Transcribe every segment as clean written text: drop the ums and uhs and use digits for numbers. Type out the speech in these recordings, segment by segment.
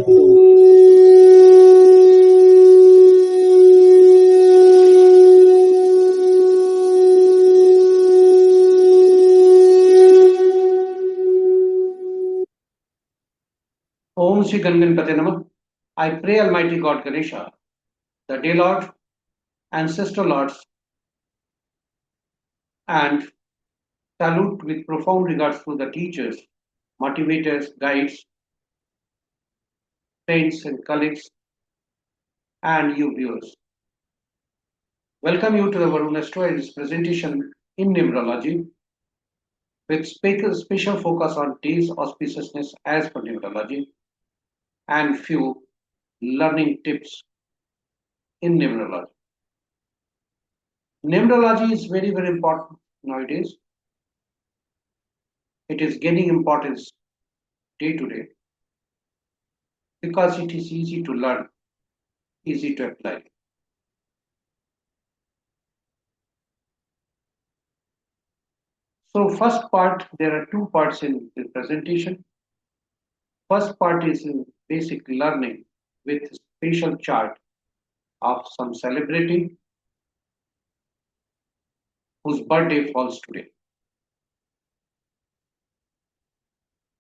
Om Shri Ganganpate Namah. I pray Almighty God Ganesha, the Day Lord, Ancestor Lords, and salute with profound regards to the teachers, motivators, guides, friends, and colleagues, and you viewers. Welcome you to the Varun Astrology's presentation in Numerology with special focus on days auspiciousness as per Numerology and few learning tips in Numerology. Numerology is very, very important nowadays. It is gaining importance day to day because it is easy to learn, easy to apply. So first part, there are two parts in the presentation. First part is in basic learning with spatial chart of some celebrity whose birthday falls today.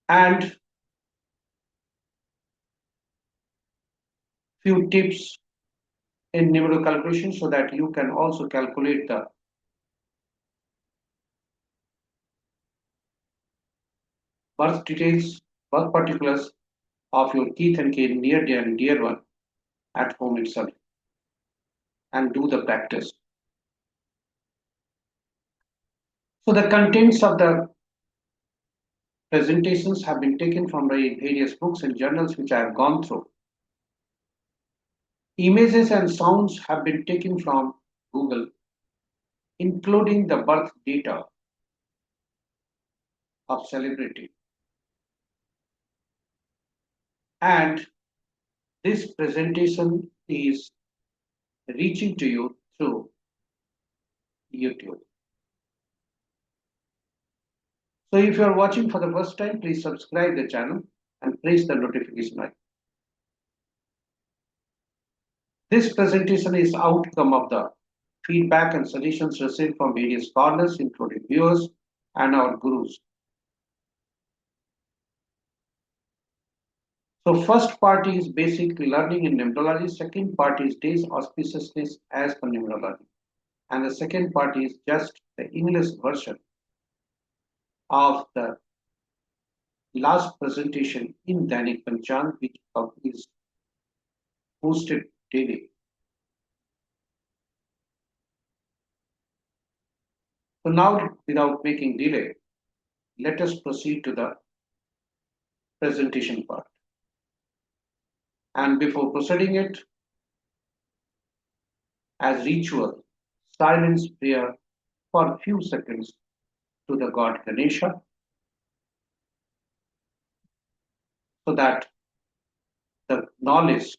And few tips in numerical calculation so that you can also calculate the birth details, birth particulars of your teeth and kin, near dear and dear one at home itself and do the practice. So the contents of the presentations have been taken from the various books and journals which I have gone through. Images and sounds have been taken from Google, including the birth data of celebrity. And this presentation is reaching to you through YouTube. So if you are watching for the first time, please subscribe the channel and press the notification icon. This presentation is outcome of the feedback and suggestions received from various corners, including viewers and our gurus. So first part is basic learning in numerology. Second part is days auspiciousness as per numerology. And the second part is just the English version of the last presentation in Dainik Panchang, which is posted daily. So now, without making delay, let us proceed to the presentation part. And before proceeding it, as ritual, silence prayer for a few seconds to the god Ganesha so that the knowledge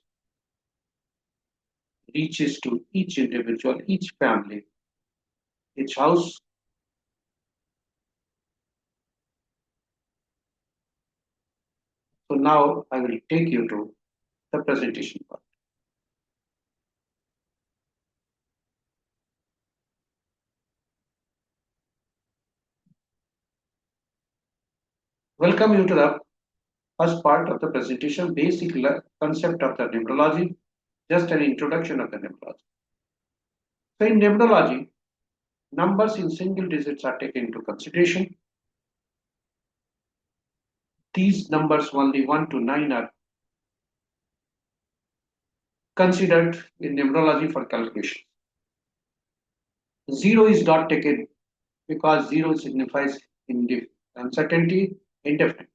reaches to each individual, each family, each house. So now I will take you to the presentation part. Welcome you to the first part of the presentation, basic concept of the numerology, just an introduction of the numerology. So in numerology, numbers in single digits are taken into consideration. These numbers only 1 to 9 are considered in numerology for calculation. 0 is not taken because 0 signifies uncertainty, indefinite.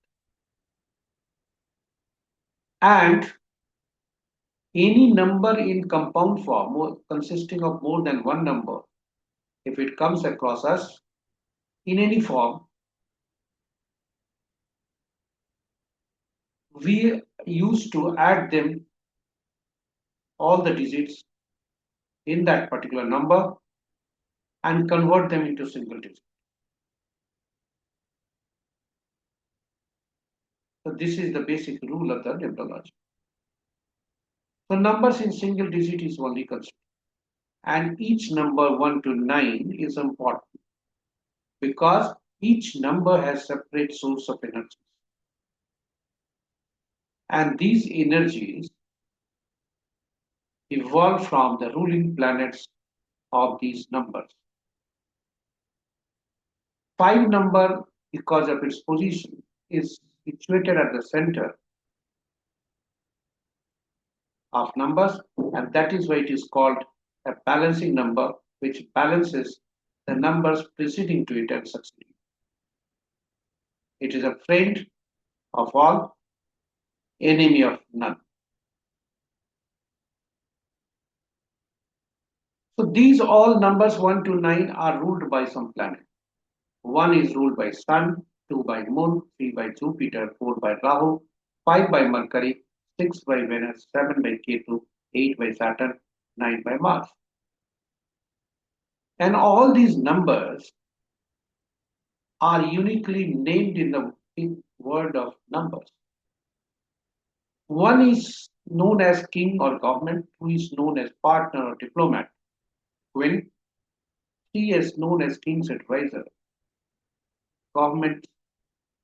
And any number in compound form consisting of more than one number, if it comes across us in any form, we used to add them, all the digits in that particular number, and convert them into single digit. So this is the basic rule of the numerology. So numbers in single digit is only considered. And each number 1 to 9 is important because each number has separate source of energy. And these energies evolve from the ruling planets of these numbers. 5 number, because of its position, is situated at the center of numbers, and that is why it is called a balancing number, which balances the numbers preceding to it and succeeding. It is a friend of all, enemy of none. So these all numbers 1 to 9 are ruled by some planet. 1 is ruled by Sun, 2 by Moon, 3 by Jupiter, 4 by Rahu, 5 by Mercury, 6 by Venus, 7 by Ketu, 8 by Saturn, 9 by Mars. And all these numbers are uniquely named in the world of numbers. 1 is known as king or government, 2 is known as partner or diplomat, queen, 3 is known as king's advisor, government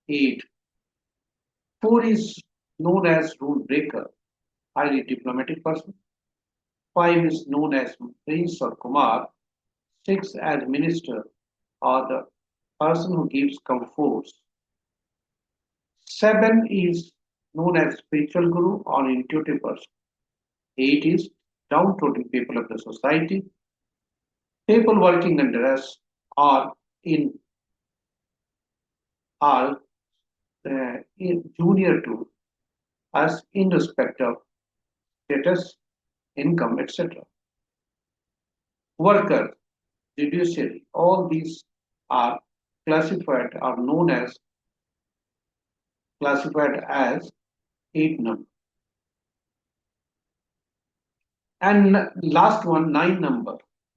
aid, 4 is known as rule breaker, highly diplomatic person, 5 is known as prince or kumar, 6 as minister or the person who gives comforts, 7 is known as spiritual guru or intuitive person, 8 is downtrodden people of the society, people working under us are in are junior to us in respect of status, income, etc. Worker, judiciary, all these are classified as 8 number. And last one, 9 number,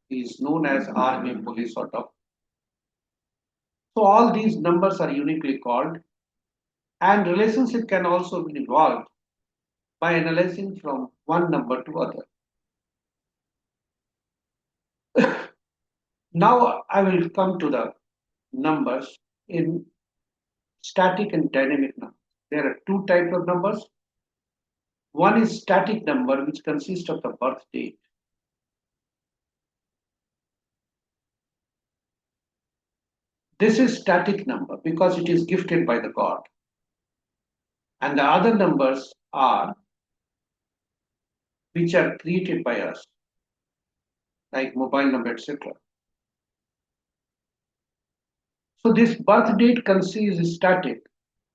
is known as army, police, sort of. So all these numbers are uniquely called, and relationship can also be evolved by analyzing from one number to other. Now I will come to the numbers in static and dynamic numbers. There are two types of numbers. One is static number, which consists of the birth date. This is static number because it is gifted by the god. And the other numbers are which are created by us, like mobile number, etc. So this birth date consists static,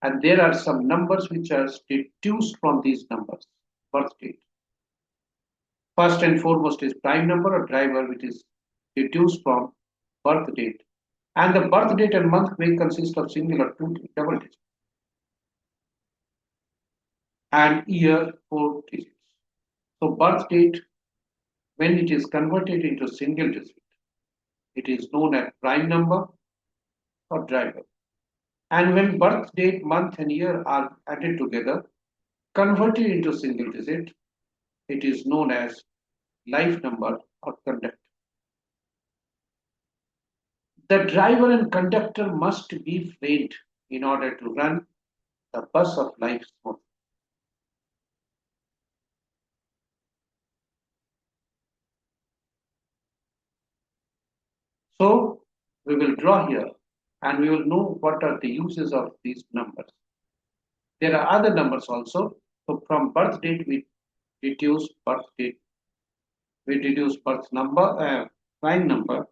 and there are some numbers which are deduced from these numbers, birth date. First and foremost is prime number or driver, which is deduced from birth date. And the birth date and month may consist of single or double digits. And year, 4 digits. So birth date, when it is converted into single digit, it is known as prime number or driver. And when birth date, month, and year are added together, converted into single digit, it is known as life number or conductor. The driver and conductor must be friend in order to run the bus of life smoothly. So we will draw here and we will know what are the uses of these numbers. There are other numbers also. So from birth date deduce birth date, we deduce birth number, prime number,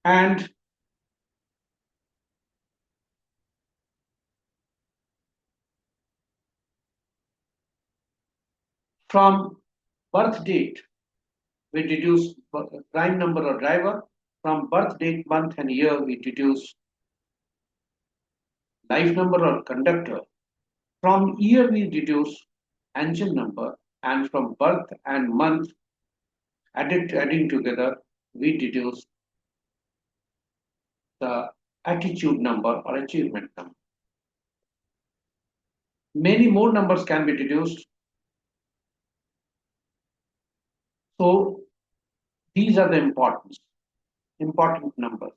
and from birth date we deduce prime number or driver. From birth date, month, and year we deduce life number or conductor. From year we deduce engine number, and from birth and month adding together we deduce the attitude number or achievement number. Many more numbers can be deduced. So these are the important numbers.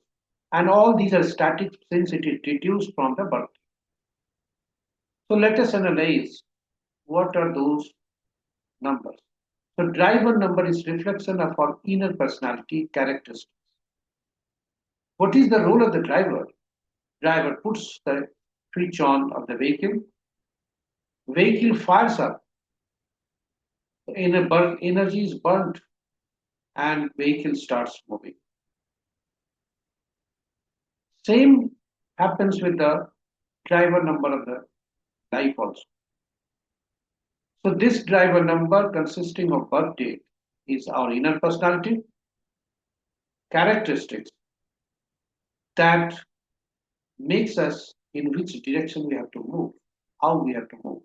And all these are static since it is deduced from the birth. So let us analyze what are those numbers. So driver number is reflection of our inner personality characteristics. What is the role of the driver? Driver puts the switch on of the vehicle. Vehicle fires up. Energy is burnt and vehicle starts moving. Same happens with the driver number of the life also. So this driver number consisting of birth date is our inner personality, characteristics that makes us in which direction we have to move, how we have to move.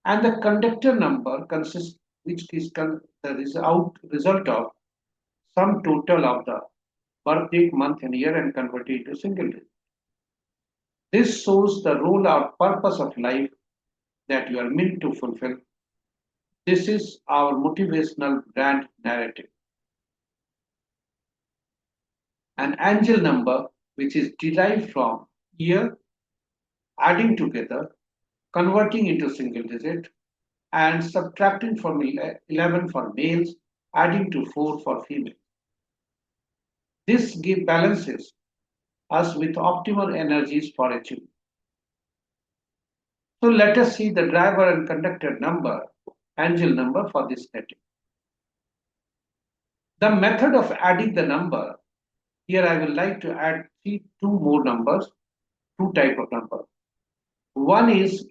And the conductor number consists, which is the result of sum total of the birth date, month, and year and converted into single digit. This shows the role or purpose of life that you are meant to fulfill. This is our motivational brand narrative. An angel number, which is derived from year, adding together, converting into single digit, and subtracting from 11 for males, adding to 4 for females. This balances us with optimal energies for achievement. So let us see the driver and conductor number, angel number for this setting. The method of adding the number, here I will like to add two more numbers, two type of number. One is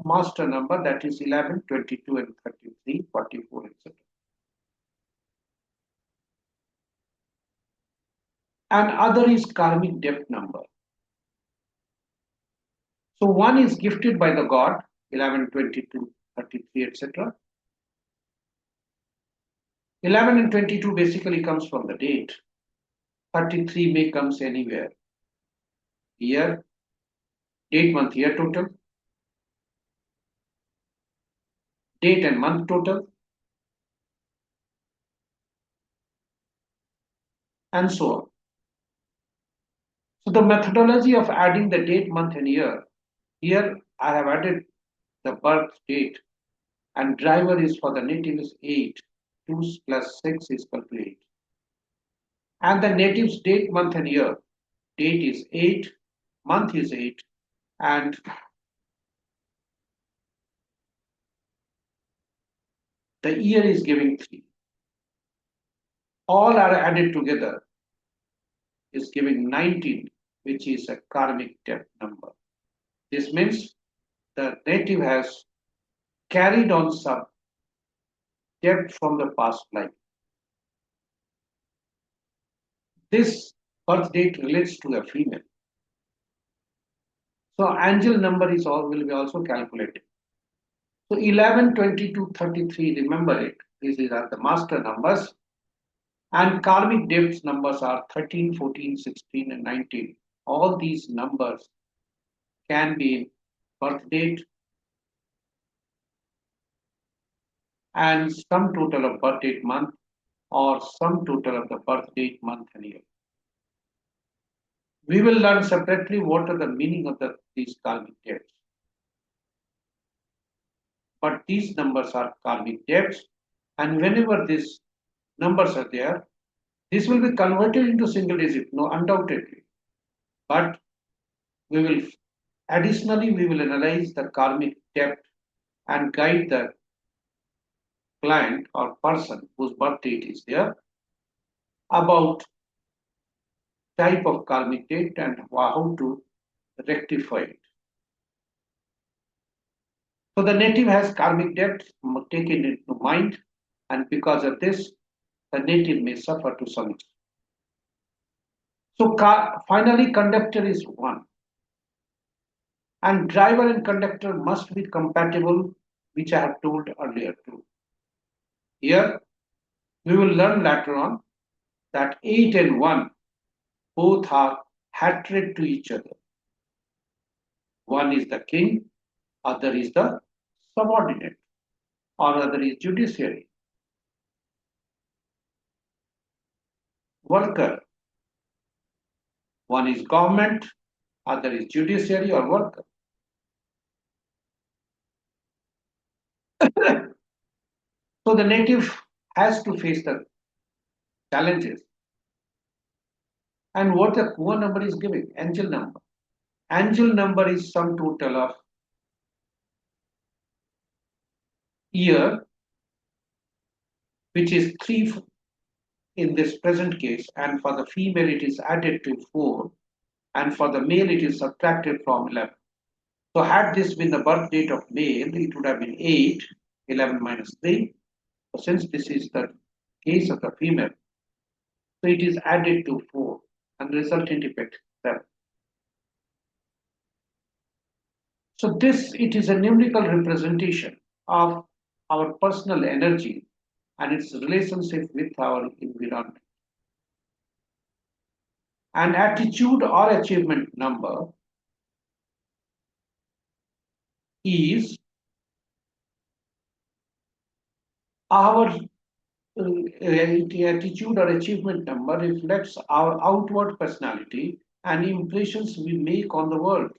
master number, that is 11, 22, and 33, 44, etc. And other is karmic debt number. So one is gifted by the God, 11, 22, 33, etc. 11 and 22 basically comes from the date. 33 may comes anywhere. Year, date, month, year total. Date and month total. And so on. So the methodology of adding the date, month, and year. Here I have added the birth date, and driver is for the native is 8. 2 plus 6 is equal to 8. And the native's date, month, and year. Date is 8, month is 8, and the year is giving 3. All are added together is giving 19, which is a karmic debt number. This means the native has carried on some debt from the past life. This birth date relates to a female. So angel number is all will be also calculated. So 11, 22, 33, remember it. These are the master numbers. And karmic debts numbers are 13, 14, 16, and 19. All these numbers can be in birth date and sum total of birth date month or sum total of the birth date month and year. We will learn separately what are the meaning of these karmic debts. But these numbers are karmic debts, and whenever these numbers are there, this will be converted into single digit, no, undoubtedly. But we will additionally we will analyze the karmic debt and guide the client or person whose birth date is there about type of karmic debt and how to rectify it. So the native has karmic debt taken into mind, and because of this, the native may suffer to some extent. So finally, conductor is 1. And driver and conductor must be compatible, which I have told earlier too. Here, we will learn later on that 8 and 1 both are hatred to each other. One is the king other is the subordinate, or other is judiciary. Worker, one is government, other is judiciary or worker. So the native has to face the challenges. And what the poor number is giving? Angel number. Angel number is sum total of year, which is 3 in this present case, and for the female it is added to 4, and for the male it is subtracted from 11. So had this been the birth date of male, it would have been 8, 11 minus 3. So since this is the case of the female, so it is added to 4, and resultant effect 7. So this, it is a numerical representation of our personal energy and its relationship with our environment. An attitude or achievement number is our attitude or achievement number reflects our outward personality and impressions we make on the world.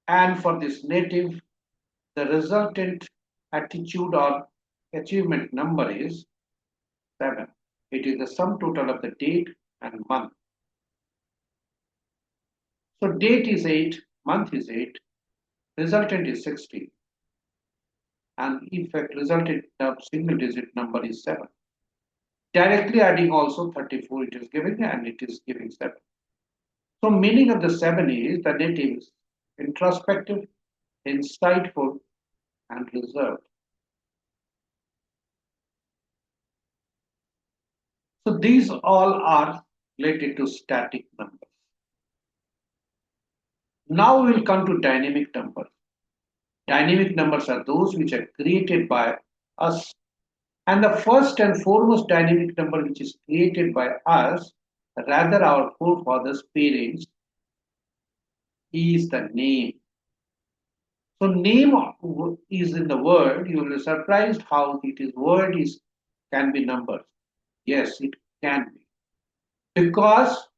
And for this native, the resultant attitude or achievement number is 7. It is the sum total of the date and month. So date is 8, month is 8, resultant is 16, and effect resultant single digit number is 7. Directly adding also 34 it is giving, and it is giving 7. So meaning of the 7 is the native is introspective, insightful, and reserved. So these all are related to static numbers. Now we will come to dynamic numbers. Dynamic numbers are those which are created by us. And the first and foremost dynamic number which is created by us, rather our forefathers, parents, is the name. So name is in the word. You will be surprised how it is word is can be numbers. Yes, it can be. Because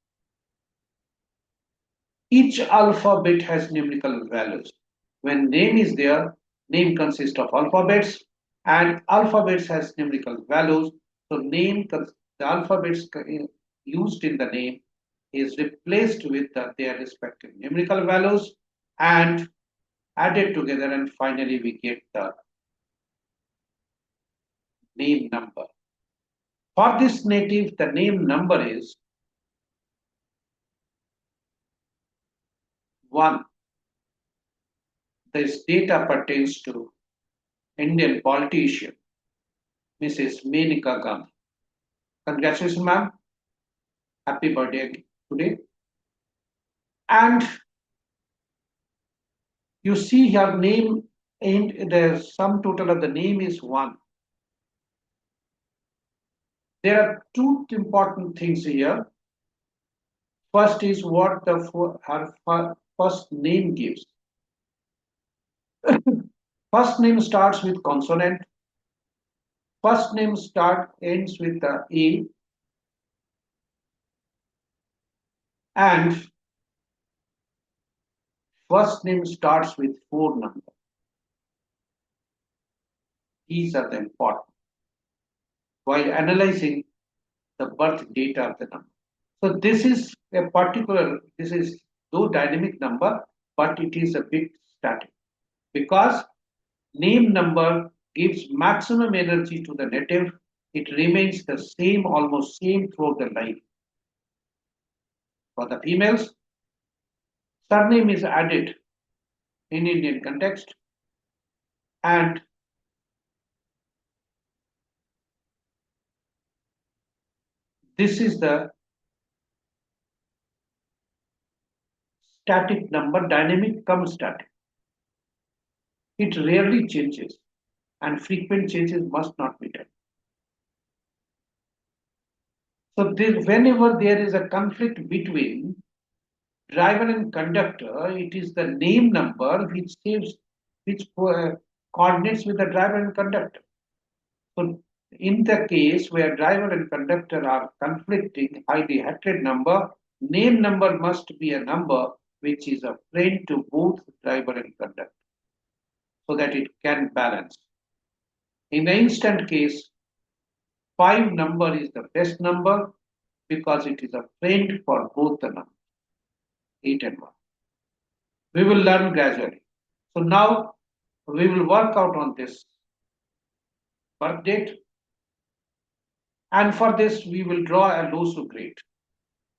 each alphabet has numerical values. When name is there, name consists of alphabets, and alphabets has numerical values. So the alphabets used in the name is replaced with their respective numerical values and added together, and finally we get the name number. For this native, the name number is 1. This data pertains to Indian politician, Mrs. Menaka Gandhi. Congratulations, ma'am. Happy birthday today. And you see her name, and the sum total of the name is 1. There are two important things here. First is what her first name gives. First name starts with consonant. First name ends with the A, and first name starts with 4 numbers. These are the important while analyzing the birth data of the number. So this is no dynamic number, but it is a bit static because name number gives maximum energy to the native. It remains the same, almost same throughout the life. For the females, surname is added in Indian context, and this is the static number. Dynamic comes static. It rarely changes, and frequent changes must not be done. So whenever there is a conflict between Driver and conductor, it is the name number which gives which coordinates with the driver and conductor. So in the case where driver and conductor are conflicting highly hatred number, name number must be a number which is a friend to both driver and conductor so that it can balance. In the instant case, 5 number is the best number because it is a friend for both the numbers, 8 and 1. We will learn gradually. So now we will work out on this birth date, and for this we will draw a Losu grid.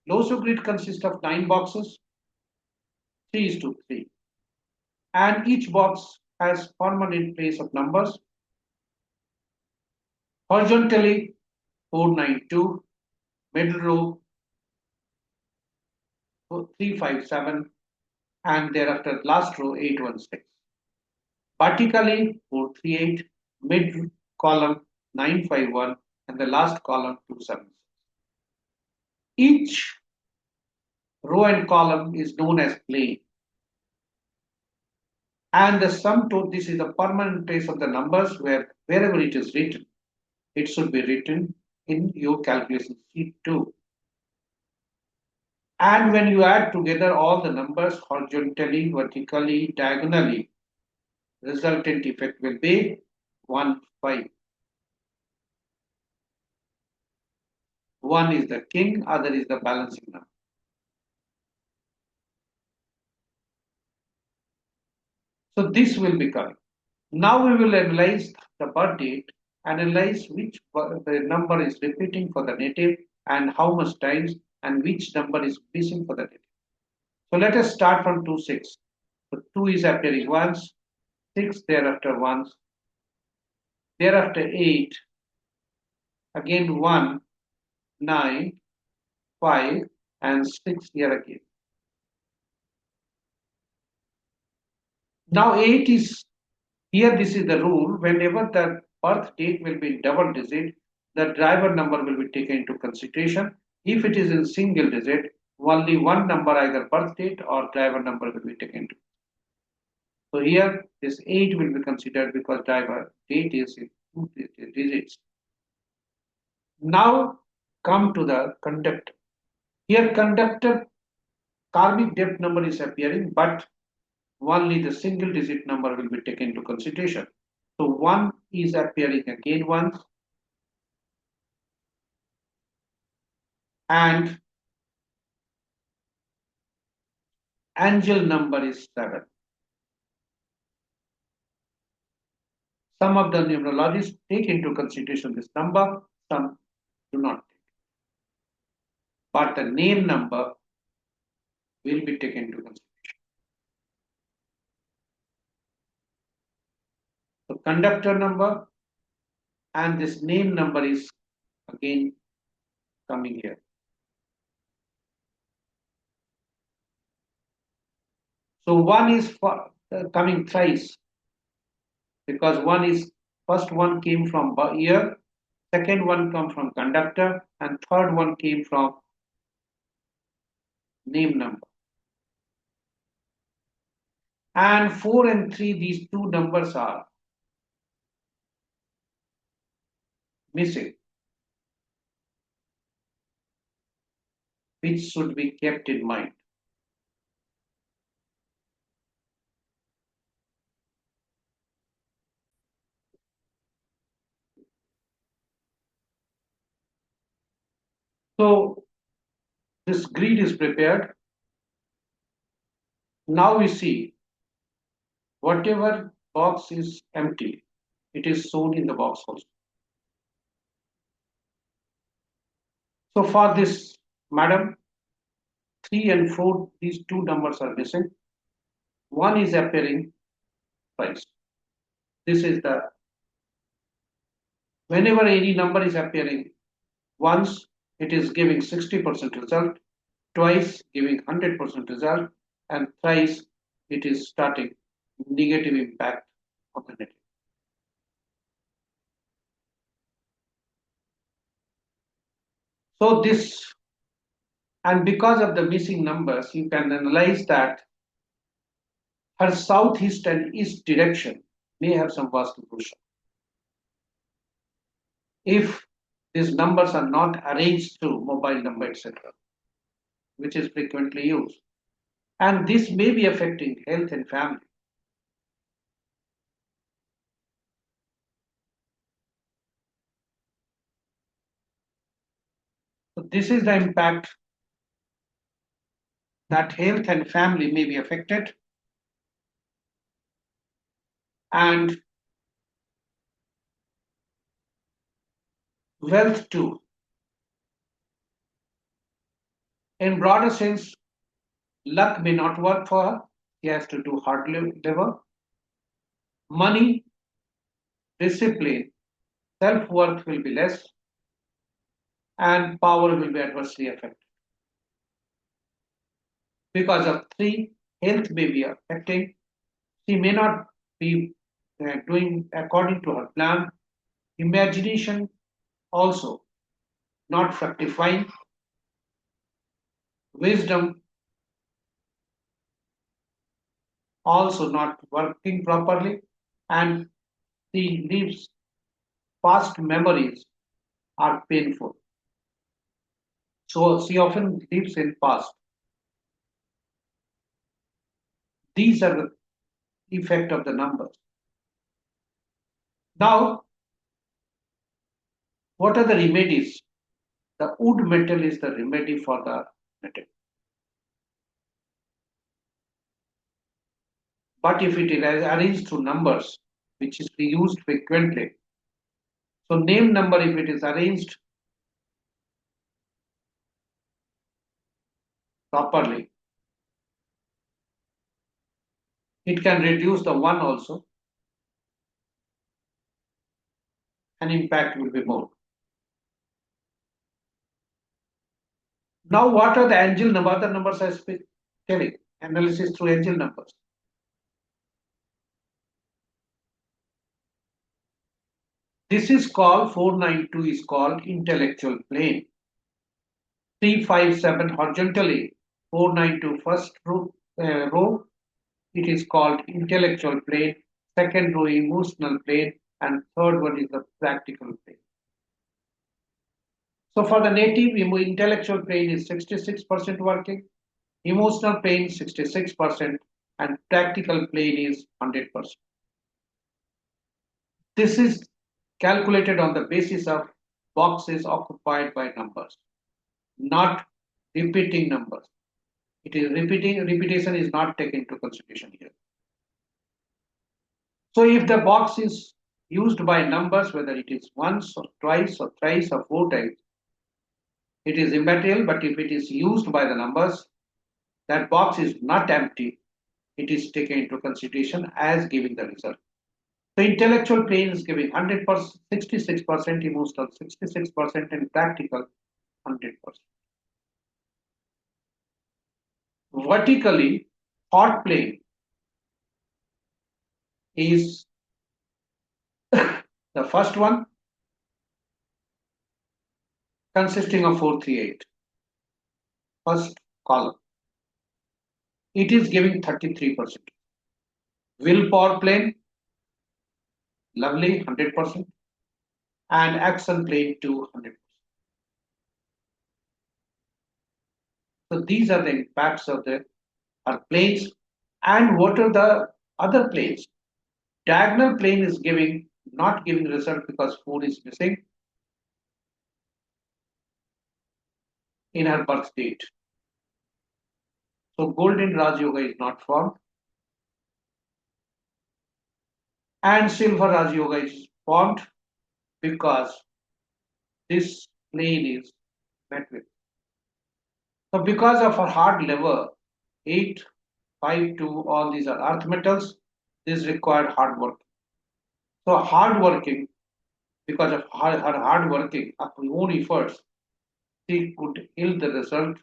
Losu grid consists of 9 boxes, 3 is to 3, and each box has permanent place of numbers. Horizontally 492, middle row 357, and thereafter last row 816. Vertically 438, mid column 951, and the last column 276. Each row and column is known as plane. And the sum total, this is the permanent place of the numbers wherever it is written, it should be written in your calculation sheet too. And when you add together all the numbers horizontally, vertically, diagonally, resultant effect will be 1, 5. One is the king, other is the balancing number. So this will be coming. Now we will analyze the birth date, analyze which the number is repeating for the native and how much times and which number is missing for the native. So let us start from 2, 6. So 2 is appearing once, 6 thereafter once, thereafter 8, again 1, 9, 5, and 6 here again. Now 8 is here, this is the rule. Whenever the birth date will be in double digit, the driver number will be taken into consideration. If it is in single digit, only one number, either birth date or driver number, will be taken into. So here this 8 will be considered because driver date is in 2 digits. Now come to the conductor. Here conductor karmic depth number is appearing, but only the single digit number will be taken into consideration. So 1 is appearing again once, and angel number is 7. Some of the numerologists take into consideration this number, some do not take. But the name number will be taken into consideration. So conductor number and this name number is again coming here. So 1 is for, coming thrice because first one came from year, second one come from conductor, and third one came from name number. And 4 and 3, these two numbers are missing, which should be kept in mind. So this grid is prepared. Now we see whatever box is empty, it is shown in the box also. So for this, madam, 3 and 4, these two numbers are missing. 1 is appearing twice. This is the, whenever any number is appearing once, it is giving 60% result, twice giving 100% result, and thrice it is starting negative impact on the native. So this And because of the missing numbers, you can analyze that her southeast and east direction may have some vastu dosha. If these numbers are not arranged through mobile number, etc., which is frequently used. And this may be affecting health and family. So this is the impact that health and family may be affected. And wealth too. In broader sense, luck may not work for her. She has to do hard labor. Money, discipline, self-worth will be less, and power will be adversely affected. Because of three, health may be affecting. She may not be doing according to her plan. Imagination also not fructifying. Wisdom also not working properly. And she leaves past memories are painful. So she often lives in past. These are the effect of the numbers. Now, what are the remedies? The wood metal is the remedy for the metal. But if it is arranged through numbers, which is used frequently, so name number, if it is arranged properly, it can reduce the one also, and impact will be more. Now, what are the angel number? Other numbers I speak telling analysis through angel numbers. This is called 492 is called intellectual plane. 357 horizontally, 492 first row, it is called intellectual plane. Second row emotional plane, and third one is the practical plane. So for the native, intellectual plane is 66% working, emotional plane 66%, and practical plane is 100%. This is calculated on the basis of boxes occupied by numbers, not repeating numbers. It is repetition is not taken into consideration here. So if the box is used by numbers, whether it is once or twice or thrice or four times, it is immaterial. But if it is used by the numbers, that box is not empty. It is taken into consideration as giving the result. The intellectual plane is giving 100%, 66%, emotional 66%, and practical 100%. Vertically, hot plane is the first one, consisting of 438. First column. It is giving 33%. Willpower plane, lovely, 100%. And action plane, 200%. So these are the impacts of the planes. And what are the other planes? Diagonal plane is not giving result because 4 is missing in her birth date. So golden Raj Yoga is not formed. And silver Raj Yoga is formed because this plane is met with. So because of her hard lever, 8, 5, 2, all these are earth metals, this required hard work. So hard working, because of her hard working, of her own efforts, she could yield the result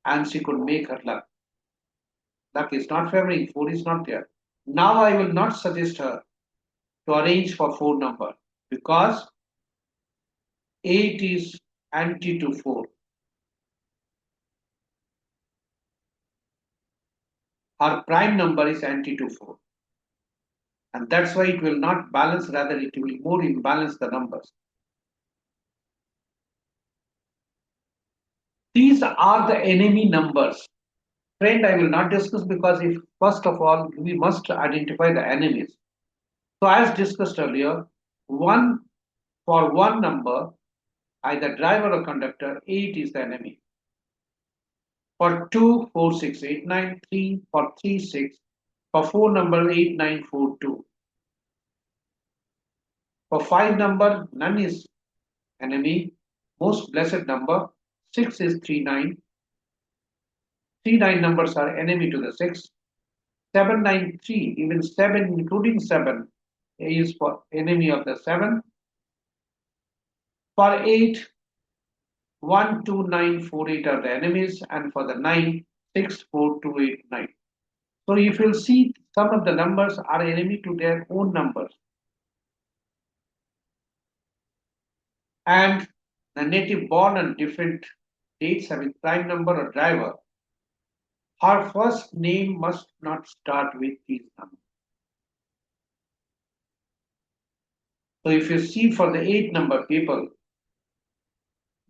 and she could make her luck. Luck is not favoring, 4 is not there. Now I will not suggest her to arrange for 4 number because 8 is anti to 4. Her prime number is anti to 4. And that's why it will not balance, rather it will more imbalance the numbers. These are the enemy numbers. Friend, I will not discuss because if first of all we must identify the enemies. So as discussed earlier, one for one number, either driver or conductor, 8 is the enemy. For 2, 4, 6, 8, 9, 3, for 3, 6, for 4 number 8, 9, 4, 2. For 5 number, none is enemy. Most blessed number, 6 is 3, 9. 3, 9 numbers are enemy to the 6. 7, 9, 3, even 7, including 7, is for enemy of the 7. For 8, 1, 2, 9, 4, 8 are the enemies, and for the 9, 6, 4, 2, 8, 9. So if you'll see, some of the numbers are enemy to their own numbers. And the native born on different dates having prime number or driver, her first name must not start with these numbers. So if you see for the 8 number people,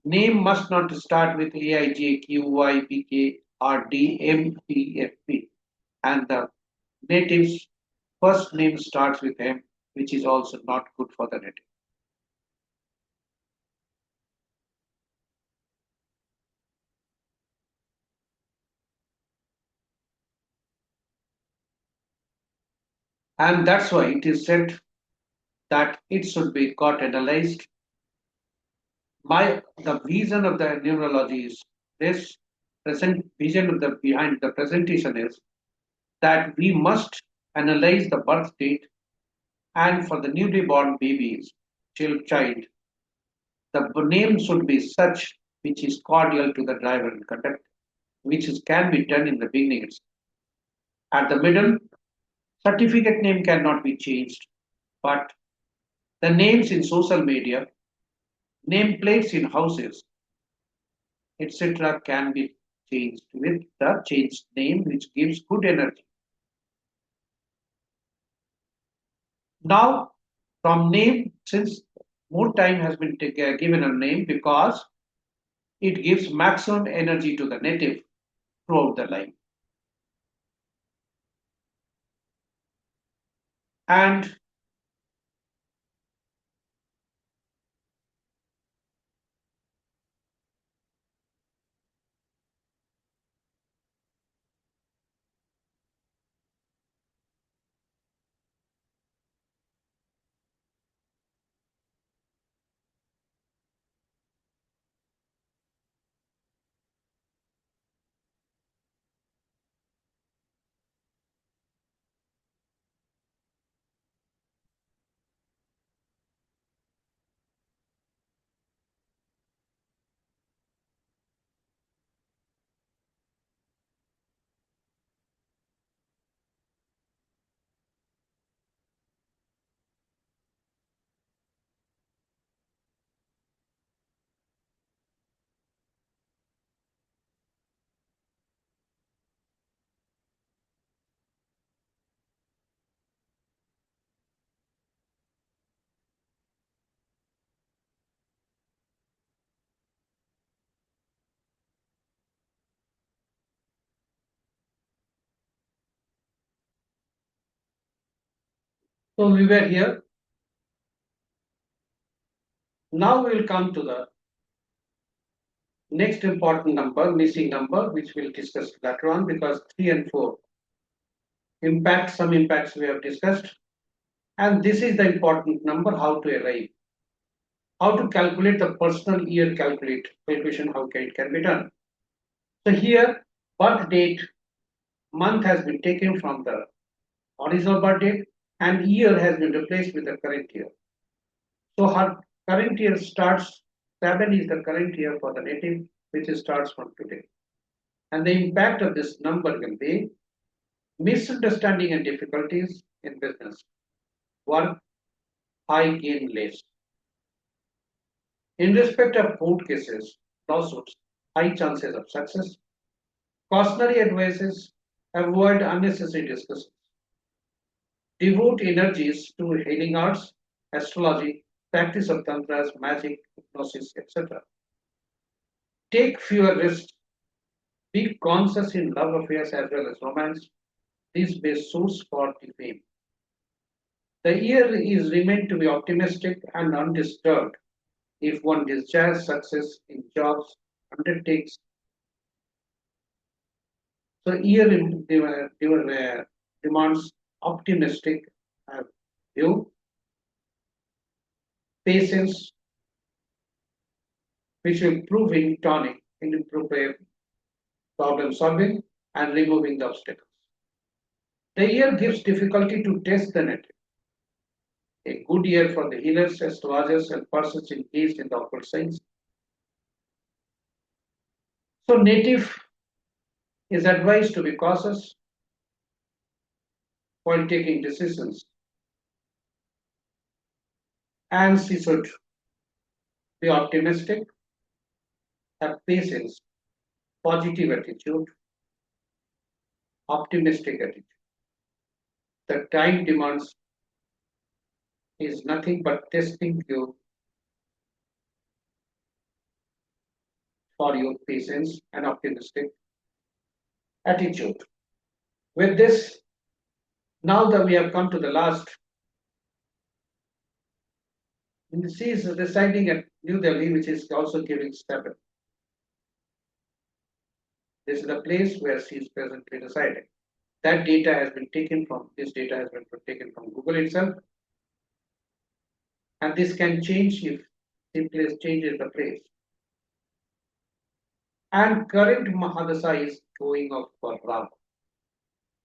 name must not start with A, I, J, Q, Y, P, K, R, D, M, P, F, P. And the native's first name starts with M, which is also not good for the native. And that's why it is said that it should be got analyzed. The vision of the numerology is this present vision of the behind the presentation is that we must analyze the birth date, and for the newly born babies, child, the name should be such which is cordial to the driver and conductor, which can be done in the beginning. At the middle, certificate name cannot be changed, but the names in social media, nameplates in houses, etc., can be changed with the changed name, which gives good energy. Now, from name, since more time has been given a name because it gives maximum energy to the native throughout the life. And so we were here. Now we will come to the next important number, missing number, which we'll discuss later on because 3 and 4 impact, some impacts we have discussed. And this is the important number, how to arrive. How to calculate the personal year calculation, how it can be done. So here, birth date, month has been taken from the original birth date and year has been replaced with the current year. So her current year starts, 7 is the current year for the native, which starts from today. And the impact of this number will be misunderstanding and difficulties in business, work, high gain less. In respect of court cases, lawsuits, high chances of success, cautionary advices, Avoid unnecessary discussions. Devote energies to healing arts, astrology, practice of tantras, magic, hypnosis, etc. Take fewer risks. Be conscious in love affairs as well as romance. This may source for the fame. The year is remained to be optimistic and undisturbed. If one desires success in jobs, undertakes, so year demands optimistic view, patience, which will prove in tonic in improving problem solving and removing the obstacles. The year gives difficulty to test the native. A good year for the healers, astrologers, and persons engaged in the occult science. So, native is advised to be cautious while taking decisions, and she should be optimistic, have patience, positive attitude, optimistic attitude. The time demands is nothing but testing you for your patience and optimistic attitude. With this, now that we have come to the last, she is residing at New Delhi, which is also giving 7. This is the place where she is presently residing. That data has been taken from, this data has been taken from Google itself. And this can change if the place changes the place. And current Mahadasa is going off for Rahu.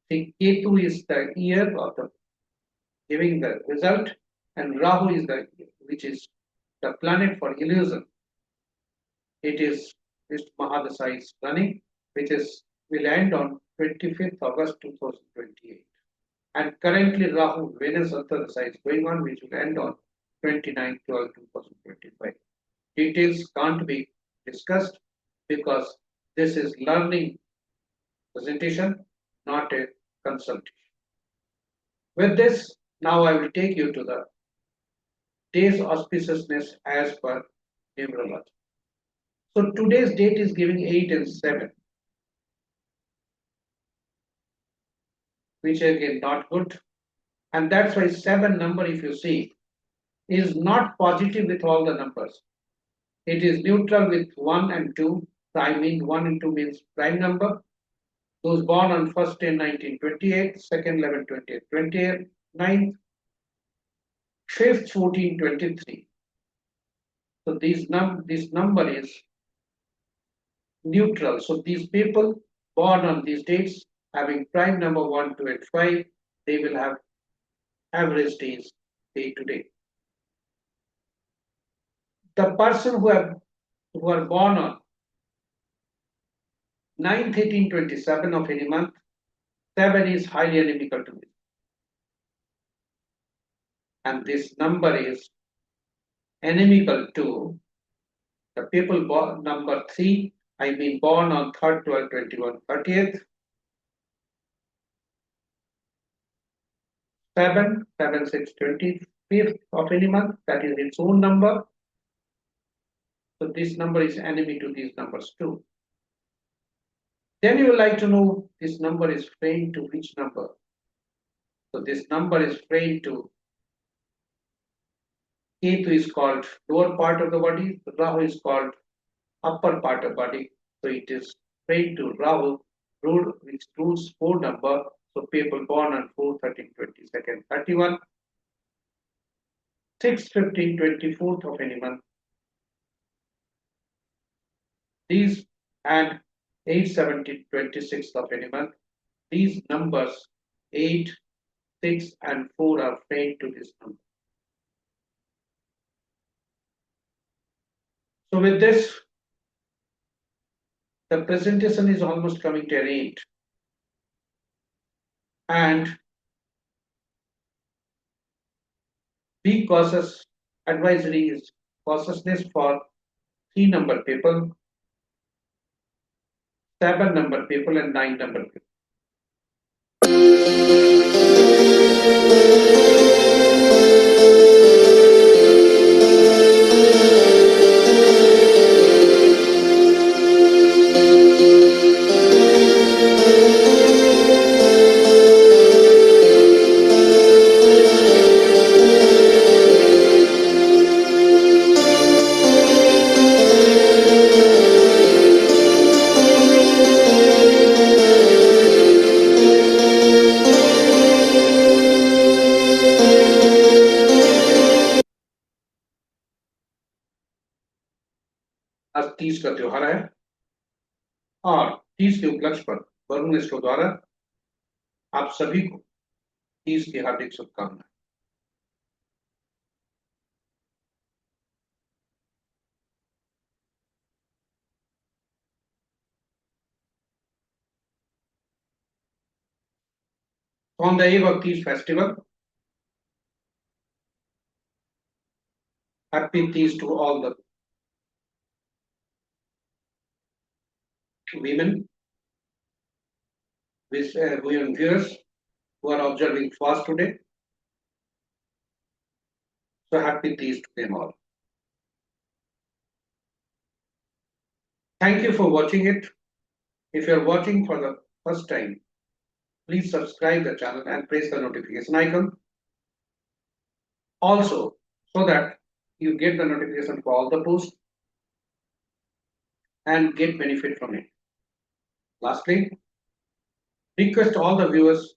The Ketu is the year of the giving the result, and Rahu is the which is the planet for illusion. It is this Mahadasa is running, which is will end on 25th August 2028. And currently Rahu Venus Antardasa is going on, which will end on 29/12/2025. Details can't be discussed because this is learning presentation, not a consultation. With this, now I will take you to the day's auspiciousness as per numerology. So today's date is giving 8 and 7, which again not good. And that's why 7 number, if you see, is not positive with all the numbers. It is neutral with 1 and 2. I mean 1 and 2 means prime number. Those born on 1st 10 1928, 2nd 11 28 28, 9th 5th 14 23. So this number is neutral. So these people born on these dates having prime number 1, 2, and 5, they will have average days day to day. The person who are born on 9th 18 27 of any month, 7 is highly inimical to this. And this number is inimical to the people born number 3, I mean born on 3rd 12 21 30th. 7 7 6 25th of any month, that is its own number. So this number is enemy to these numbers too. Then you would like to know this number is framed to which number. So this number is framed to Ketu is called lower part of the body, Rahu is called upper part of the body. So it is framed to Rahu, which rules 4 number. So people born on 4, 13, 22nd, 31, 6, 15, 24th of any month. These and 8, 17, 26th of any month. These numbers 8, 6, and 4 are framed to this number. So with this, the presentation is almost coming to an end. And be cautious. Advisory is cautiousness for 3 number people, 7 number people, and 9 number people. आज तीज का त्योहार है और तीज के उपलक्ष्य पर Varun store द्वारा आप सभी को तीज की हार्दिक शुभकामनाएं। On the eve of Teej festival, happy Teej to all the women, viewers who are observing fast today. So happy Teej to them all. Thank you for watching it. If you are watching for the first time, please subscribe the channel and press the notification icon. Also, so that you get the notification for all the posts and get benefit from it. Lastly, request all the viewers,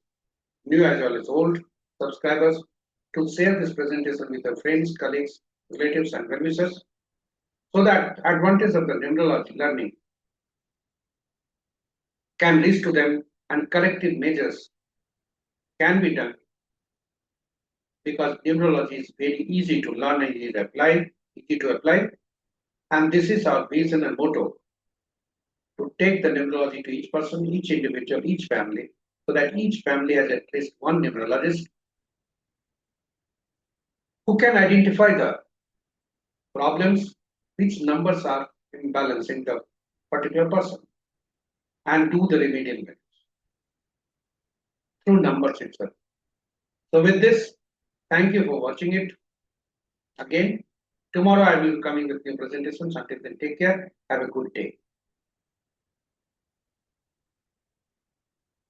new as well as old, subscribers, to share this presentation with their friends, colleagues, relatives, and well-wishers, so that advantage of the numerology learning can reach to them and corrective measures can be done, because numerology is very easy to learn and easy to apply, and this is our vision and motto, to take the numerology to each person, each individual, each family, so that each family has at least one numerologist who can identify the problems, which numbers are imbalancing the particular person, and do the remedial measures through numbers itself. So with this, thank you for watching it. Again, tomorrow I will be coming with new presentations. Until then, take care. Have a good day.